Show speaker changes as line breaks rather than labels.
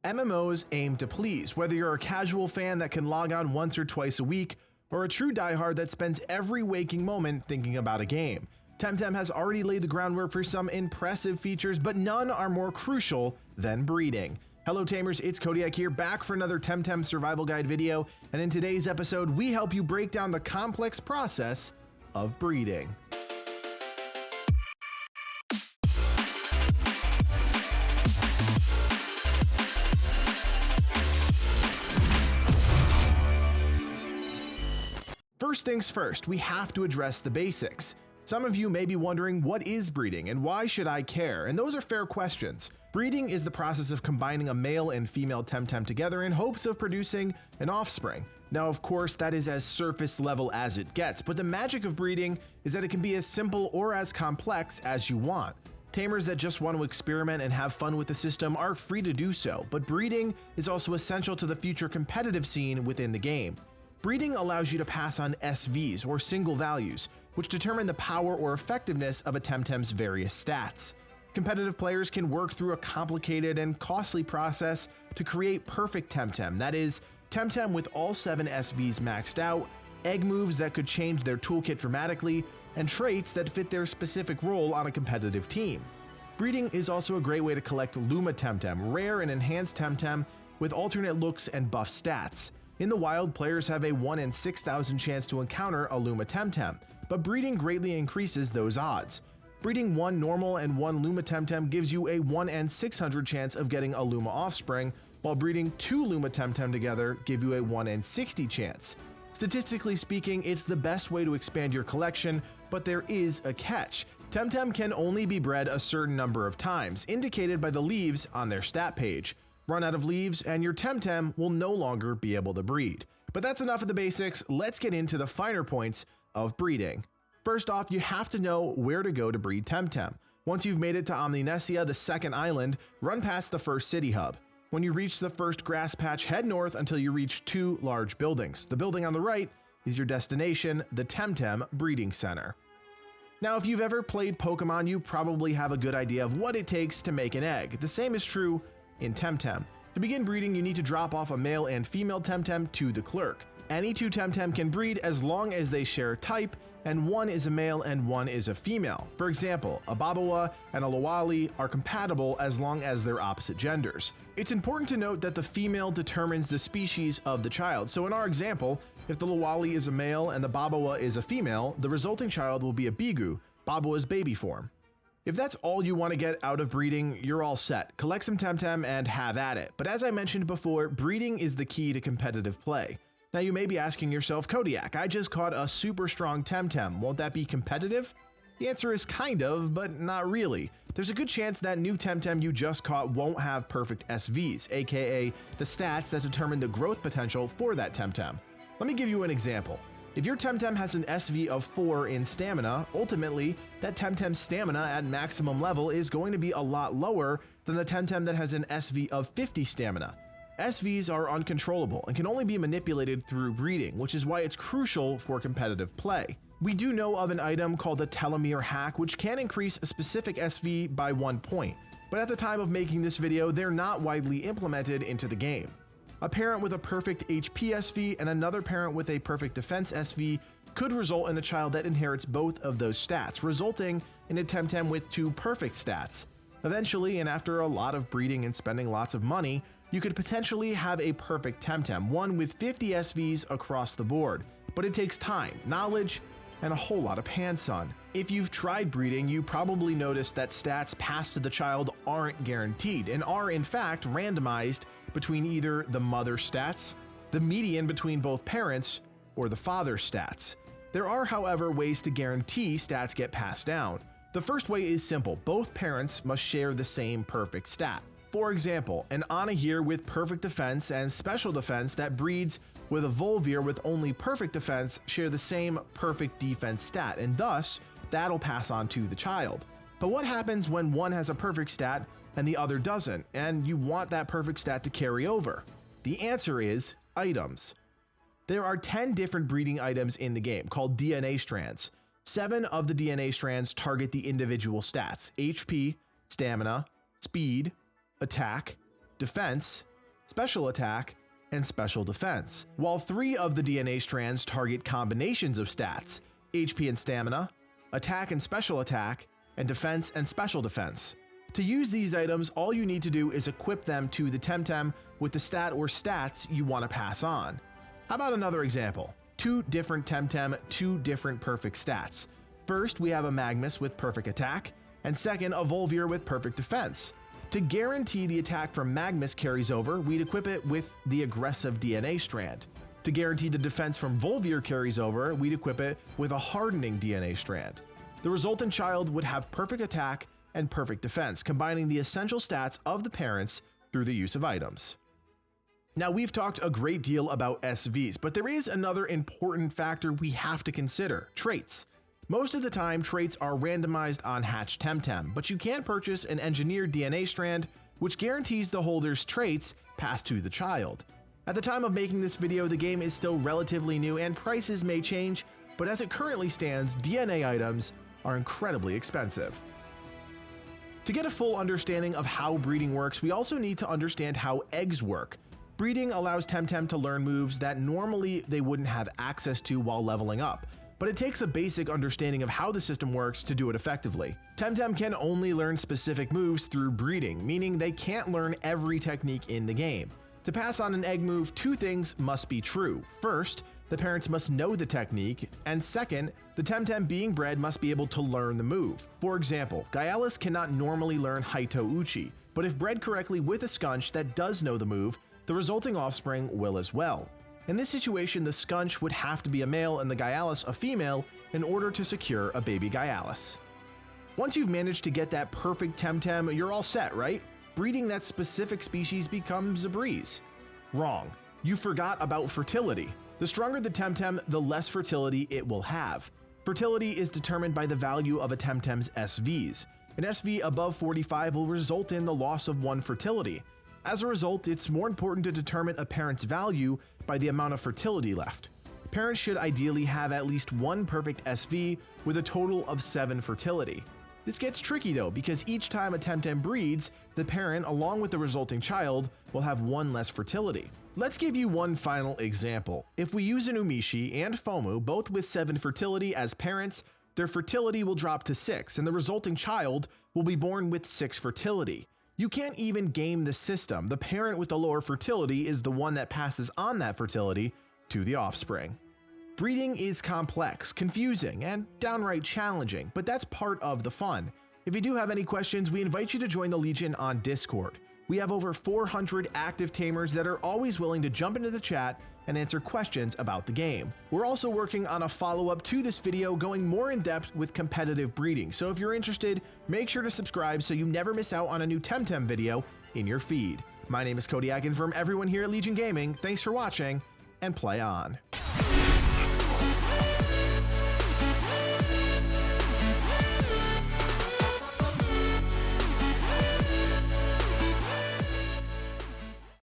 MMOs aim to please, whether you're a casual fan that can log on once or twice a week, or a true diehard that spends every waking moment thinking about a game. Temtem has already laid the groundwork for some impressive features, but none are more crucial than breeding. Hello Tamers, it's Codiak here, back for another Temtem survival guide video, and in today's episode, we help you break down the complex process of breeding. First things first, we have to address the basics. Some of you may be wondering, what is breeding and why should I care? And those are fair questions. Breeding is the process of combining a male and female Temtem together in hopes of producing an offspring. Now, of course, that is as surface level as it gets, but the magic of breeding is that it can be as simple or as complex as you want. Tamers that just want to experiment and have fun with the system are free to do so, but breeding is also essential to the future competitive scene within the game. Breeding allows you to pass on SVs, or single values, which determine the power or effectiveness of a Temtem's various stats. Competitive players can work through a complicated and costly process to create perfect Temtem, that is, Temtem with all 7 SVs maxed out, egg moves that could change their toolkit dramatically, and traits that fit their specific role on a competitive team. Breeding is also a great way to collect Luma Temtem, rare and enhanced Temtem with alternate looks and buff stats. In the wild, players have a 1 in 6,000 chance to encounter a Luma Temtem, but breeding greatly increases those odds. Breeding 1 normal and 1 Luma Temtem gives you a 1 in 600 chance of getting a Luma offspring, while breeding 2 Luma Temtem together give you a 1 in 60 chance. Statistically speaking, it's the best way to expand your collection, but there is a catch. Temtem can only be bred a certain number of times, indicated by the leaves on their stat page. Run out of leaves and your Temtem will no longer be able to breed. But that's enough of the basics, let's get into the finer points of breeding. First off, you have to know where to go to breed Temtem. Once you've made it to Omninesia, the second island, run past the first city hub. When you reach the first grass patch, head north until you reach 2 large buildings. The building on the right is your destination, the Temtem Breeding Center. Now, if you've ever played Pokemon, you probably have a good idea of what it takes to make an egg. The same is true in Temtem. To begin breeding, you need to drop off a male and female Temtem to the clerk. Any 2 Temtem can breed as long as they share a type, and one is a male and one is a female. For example, a Babawa and a Lawali are compatible as long as they're opposite genders. It's important to note that the female determines the species of the child. So in our example, if the Lawali is a male and the Babawa is a female, the resulting child will be a Bigu, Babawa's baby form. If that's all you want to get out of breeding, you're all set. Collect some Temtem and have at it. But as I mentioned before, breeding is the key to competitive play. Now you may be asking yourself, Codiak, I just caught a super strong Temtem. Won't that be competitive? The answer is kind of, but not really. There's a good chance that new Temtem you just caught won't have perfect SVs, aka the stats that determine the growth potential for that Temtem. Let me give you an example. If your Temtem has an SV of 4 in stamina, ultimately, that Temtem's stamina at maximum level is going to be a lot lower than the Temtem that has an SV of 50 stamina. SVs are uncontrollable and can only be manipulated through breeding, which is why it's crucial for competitive play. We do know of an item called the TELOMERE hack, which can increase a specific SV by 1 point, but at the time of making this video, they're not widely implemented into the game. A parent with a perfect HP SV and another parent with a perfect defense SV could result in a child that inherits both of those stats, resulting in a Temtem with 2 perfect stats. Eventually, and after a lot of breeding and spending lots of money, you could potentially have a perfect Temtem, one with 50 SVs across the board. But it takes time, knowledge, and a whole lot of hand-sun. If you've tried breeding, you probably noticed that stats passed to the child aren't guaranteed and are in fact randomized between either the mother stats, the median between both parents, or the father stats. There are, however, ways to guarantee stats get passed down. The first way is simple. Both parents must share the same perfect stat. For example, an Anahir with perfect defense and special defense that breeds with a Volvir with only perfect defense share the same perfect defense stat, and thus, that'll pass on to the child. But what happens when one has a perfect stat and the other doesn't, and you want that perfect stat to carry over? The answer is items. There are 10 different breeding items in the game, called DNA strands. 7 of the DNA strands target the individual stats: HP, stamina, speed, attack, defense, special attack, and special defense, while 3 of the DNA strands target combinations of stats: HP and stamina, attack and special attack, and defense and special defense. To use these items, all you need to do is equip them to the Temtem with the stat or stats you want to pass on. How about another example? 2 different Temtem, 2 different perfect stats. First, we have a Magmus with perfect attack, and second, a Volvir with perfect defense. To guarantee the attack from Magmus carries over, we'd equip it with the aggressive DNA strand. To guarantee the defense from Volvir carries over, we'd equip it with a hardening DNA strand. The resultant child would have perfect attack and perfect defense, combining the essential stats of the parents through the use of items. Now, we've talked a great deal about SVs, but there is another important factor we have to consider: traits. Most of the time, traits are randomized on hatched Temtem, but you can purchase an engineered DNA strand, which guarantees the holder's traits pass to the child. At the time of making this video, the game is still relatively new and prices may change, but as it currently stands, DNA items are incredibly expensive. To get a full understanding of how breeding works, we also need to understand how eggs work. Breeding allows Temtem to learn moves that normally they wouldn't have access to while leveling up, but it takes a basic understanding of how the system works to do it effectively. Temtem can only learn specific moves through breeding, meaning they can't learn every technique in the game. To pass on an egg move, 2 things must be true. First, the parents must know the technique, and second, the Temtem being bred must be able to learn the move. For example, Gyalis cannot normally learn Haito Uchi, but if bred correctly with a Skunch that does know the move, the resulting offspring will as well. In this situation, the Skunch would have to be a male and the Gyalis a female in order to secure a baby Gyalis. Once you've managed to get that perfect Temtem, you're all set, right? Breeding that specific species becomes a breeze. Wrong. You forgot about fertility. The stronger the Temtem, the less fertility it will have. Fertility is determined by the value of a Temtem's SVs. An SV above 45 will result in the loss of 1 fertility. As a result, it's more important to determine a parent's value by the amount of fertility left. Parents should ideally have at least 1 perfect SV with a total of 7 fertility. This gets tricky though, because each time a Temtem breeds, the parent, along with the resulting child, will have 1 less fertility. Let's give you one final example. If we use an Umishi and Fomu, both with 7 fertility as parents, their fertility will drop to 6, and the resulting child will be born with 6 fertility. You can't even game the system. The parent with the lower fertility is the one that passes on that fertility to the offspring. Breeding is complex, confusing, and downright challenging, but that's part of the fun. If you do have any questions, we invite you to join the Legion on Discord. We have over 400 active tamers that are always willing to jump into the chat and answer questions about the game. We're also working on a follow-up to this video going more in depth with competitive breeding, so if you're interested, make sure to subscribe so you never miss out on a new Temtem video in your feed. My name is Codiak, and from everyone here at Legion Gaming, thanks for watching, and play on.